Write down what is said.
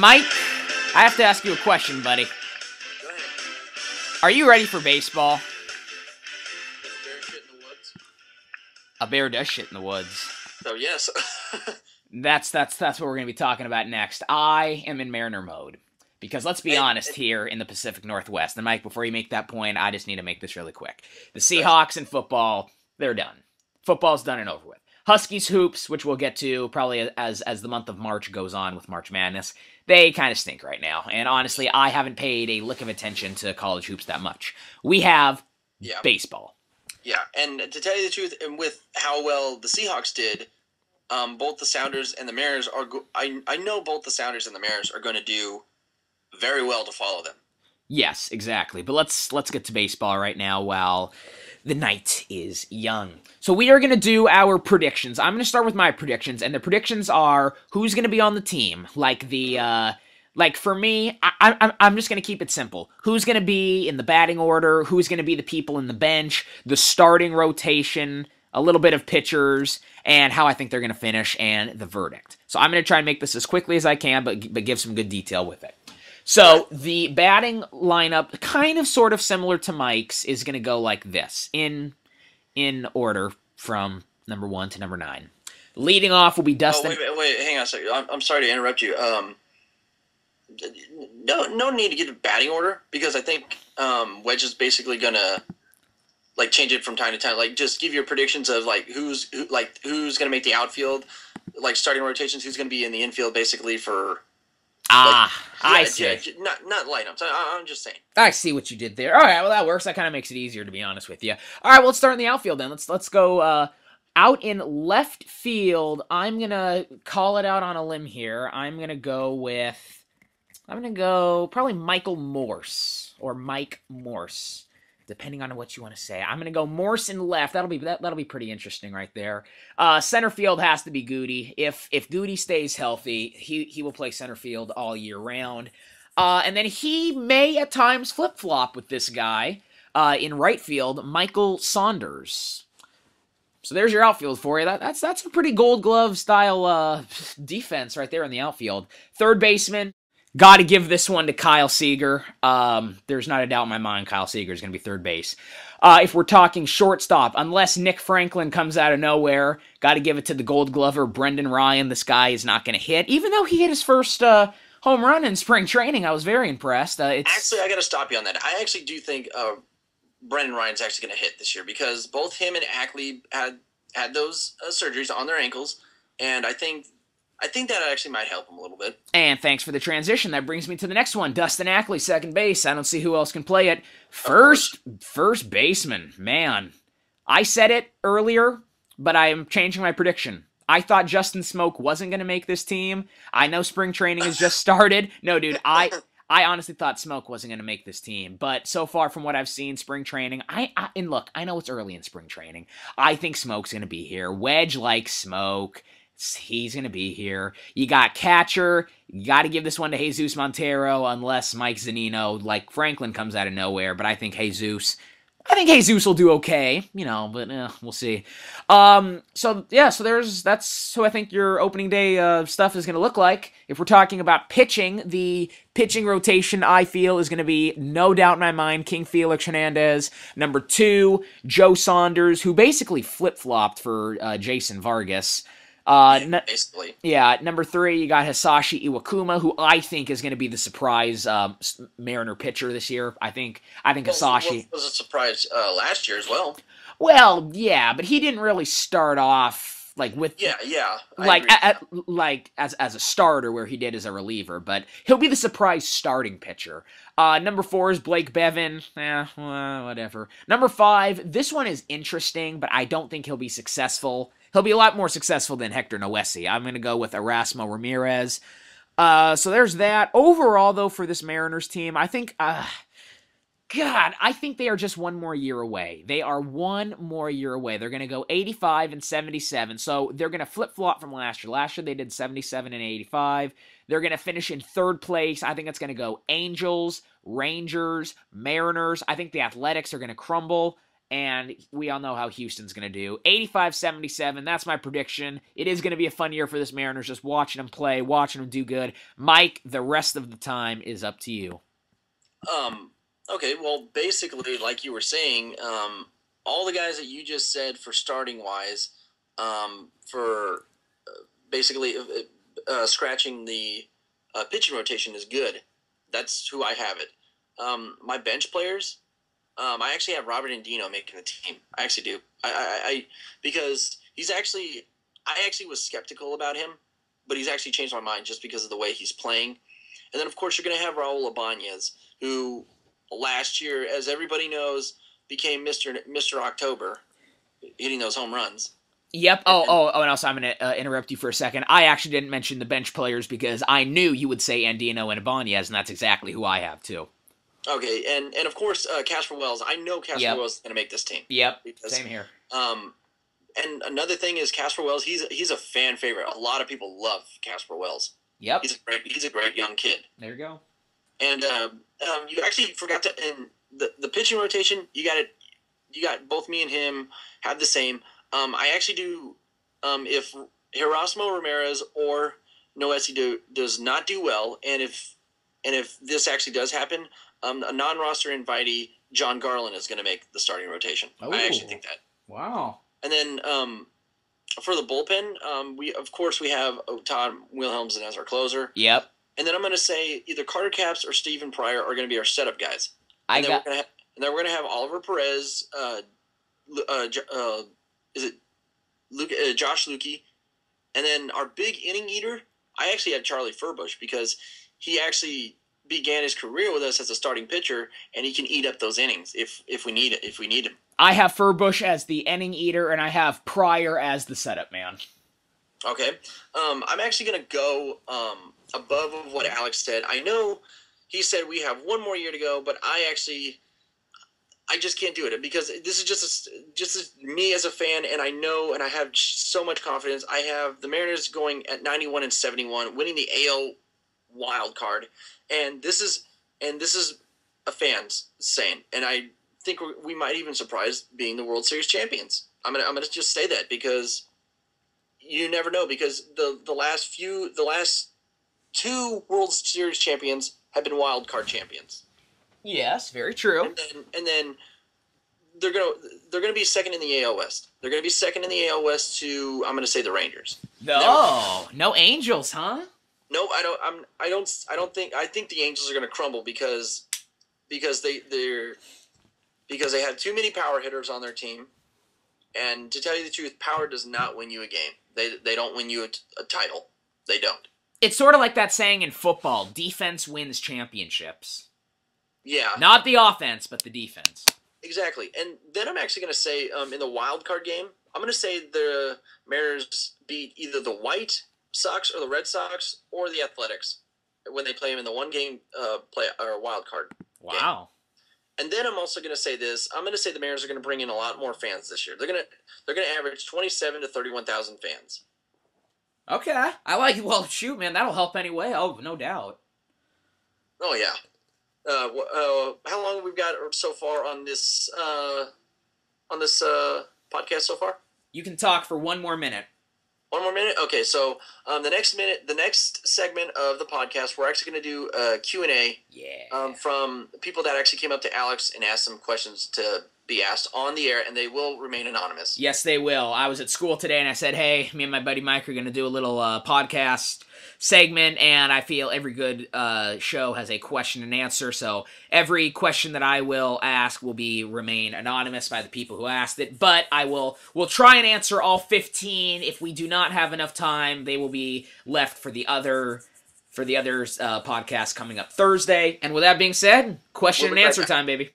Mike, I have to ask you a question, buddy. Go ahead. Are you ready for baseball? Does a bear shit in the woods? A bear does shit in the woods. So yes. That's what we're going to be talking about next. I am in Mariner mode. Because let's be honest here in the Pacific Northwest. And Mike, before you make that point, I just need to make this really quick. The Seahawks and football, they're done. Football's done and over with. Huskies hoops, which we'll get to probably as the month of March goes on with March Madness, they kind of stink right now. And honestly, I haven't paid a lick of attention to college hoops that much. We have baseball. Yeah, and to tell you the truth, and with how well the Seahawks did, both the Sounders and the Mariners are. I know both the Sounders and the Mariners are going to do very well to follow them. Yes, exactly. But let's get to baseball right now while the night is young. So we are going to do our predictions. I'm going to start with my predictions, and the predictions are who's going to be on the team. Like for me, I'm just going to keep it simple. Who's going to be in the batting order? Who's going to be the people in the bench? The starting rotation, a little bit of pitchers, and how I think they're going to finish, and the verdict. So I'm going to try and make this as quickly as I can, but give some good detail with it. So, the batting lineup, kind of sort of similar to Mike's, is going to go like this, in order from number 1 to number 9. Leading off will be Dustin. Oh, wait, hang on a second. I'm sorry to interrupt you. No need to get a batting order, because I think Wedge is basically going to change it from time to time. Just give your predictions of who's going to make the outfield, starting rotations, who's going to be in the infield basically for. I see. Not lineups. I'm just saying. I see what you did there. All right, well, that works. That kind of makes it easier, to be honest with you. All right, well, let's start in the outfield then. Let's go out in left field. I'm going to call it out on a limb here. I'm going to go probably Michael Morse or Mike Morse, depending on what you want to say. I'm going to go Morse in left. That'll be pretty interesting right there. Center field has to be Goody. If Goody stays healthy, he will play center field all year round. And then he may at times flip-flop with this guy in right field, Michael Saunders. So there's your outfield for you. That's a pretty Gold Glove style defense right there in the outfield. Third baseman. Got to give this one to Kyle Seager. There's not a doubt in my mind Kyle Seager is going to be third base. If we're talking shortstop, unless Nick Franklin comes out of nowhere, got to give it to the Gold Glover, Brendan Ryan. This guy is not going to hit. Even though he hit his first home run in spring training, I was very impressed. Actually, I got to stop you on that. I actually do think Brendan Ryan's actually going to hit this year, because both him and Ackley had those surgeries on their ankles, and I think that actually might help him a little bit. And thanks for the transition. That brings me to the next one. Dustin Ackley, second base. I don't see who else can play it. First baseman. Man, I said it earlier, but I am changing my prediction. I thought Justin Smoke wasn't going to make this team. I know spring training has just started. No, dude, I honestly thought Smoke wasn't going to make this team. But so far from what I've seen, spring training, and look, I know it's early in spring training. I think Smoke's going to be here. Wedge likes Smoke. He's going to be here. You got catcher. You got to give this one to Jesus Montero unless Mike Zunino, like Franklin, comes out of nowhere. But I think Jesus will do okay, but we'll see. So that's who I think your opening day stuff is going to look like. If we're talking about pitching, the pitching rotation I feel is going to be, no doubt in my mind, King Felix Hernandez. Number 2, Joe Saunders, who basically flip-flopped for Jason Vargas. Basically. Yeah, number 3, you got Hisashi Iwakuma, who I think is going to be the surprise Mariner pitcher this year. I think Hisashi was a surprise last year as well. Well, yeah, but he didn't really start off with as a starter where he did as a reliever. But he'll be the surprise starting pitcher. Number 4 is Blake Bevan. Whatever. Number 5, this one is interesting, but I don't think he'll be successful. He'll be a lot more successful than Hector Noesi. I'm going to go with Erasmo Ramirez. So there's that. Overall, though, for this Mariners team, I think, I think they are just one more year away. They are one more year away. They're going to go 85 and 77. So they're going to flip-flop from last year. Last year they did 77 and 85. They're going to finish in third place. I think it's going to go Angels, Rangers, Mariners. I think the Athletics are going to crumble. and we all know how Houston's going to do. 85-77, that's my prediction. It is going to be a fun year for this Mariners, just watching them play, watching them do good. Mike, the rest of the time is up to you. Okay, well, basically, like you were saying, all the guys that you just said for starting-wise, for basically scratching the pitching rotation is good. That's who I have it. My bench players, I actually have Robert Andino making the team. I actually do. I because I actually was skeptical about him, but he's actually changed my mind just because of the way he's playing. And then, of course, you're going to have Raul Ibanez, who last year, as everybody knows, became Mr. October, hitting those home runs. Yep. And also I'm going to interrupt you for a second. I actually didn't mention the bench players because I knew you would say Andino and Ibanez, and that's exactly who I have, too. Okay, and of course, Casper Wells. I know Casper Wells is going to make this team. Yep, same here. And another thing is Casper Wells. He's a fan favorite. A lot of people love Casper Wells. Yep. He's a great young kid. There you go. And you actually forgot to in the pitching rotation. You got both me and him have the same. I actually do. If Erasmo Ramirez or Noesi does not do well, and if this actually does happen, a non-roster invitee, John Garland, is going to make the starting rotation. Oh. I actually think that. Wow. And then for the bullpen, we have Todd Wilhelmsen as our closer. Yep. And then I'm going to say either Carter Capps or Stephen Pryor are going to be our setup guys. We're going to have Oliver Perez. Josh Lukey, and then our big inning eater. I actually had Charlie Furbush because he actually began his career with us as a starting pitcher, and he can eat up those innings if we need it. If we need him. I have Furbush as the inning eater, and I have Pryor as the setup man. Okay. I'm actually going to go above of what Alex said. I know he said we have one more year to go, but I just can't do it because this is just me as a fan, and I know, and I have so much confidence. I have the Mariners going at 91-71, winning the AL wild card, and this is a fan's saying, and I think we might even surprise being the World Series champions. I'm gonna just say that because you never know, because the last two World Series champions have been wild card champions. Yes, very true. And then they're gonna be second in the AL West. They're gonna be second in the AL West to, I'm gonna say, the Rangers. No Angels, huh? No, I think the Angels are gonna crumble because they have too many power hitters on their team. And to tell you the truth, power does not win you a game. They don't win you a title. They don't. It's sort of like that saying in football: defense wins championships. Yeah. Not the offense, but the defense. Exactly. And then I'm actually going to say, in the wild card game, I'm going to say the Mariners beat either the White Sox or the Red Sox or the Athletics when they play them in the one game wild card. Wow. Game. And then I'm also going to say this. I'm going to say the Mariners are going to bring in a lot more fans this year. They're going to average 27 to 31,000 fans. Okay. I like. Well, shoot, man, that'll help anyway. Oh, no doubt. Oh yeah. How long have we got so far on this podcast so far? You can talk for one more minute. One more minute? Okay, so the next segment of the podcast, we're actually going to do a Q&A from people that actually came up to Alex and asked some questions to be asked on the air, and they will remain anonymous. Yes, they will. I was at school today, and I said, hey, me and my buddy Mike are going to do a little podcast segment, and I feel every good show has a question and answer, so every question that I will ask will remain anonymous by the people who asked it, but we'll try and answer all 15. If we do not have enough time, they will be left for the others podcast coming up Thursday. And with that being said, question and answer time, baby.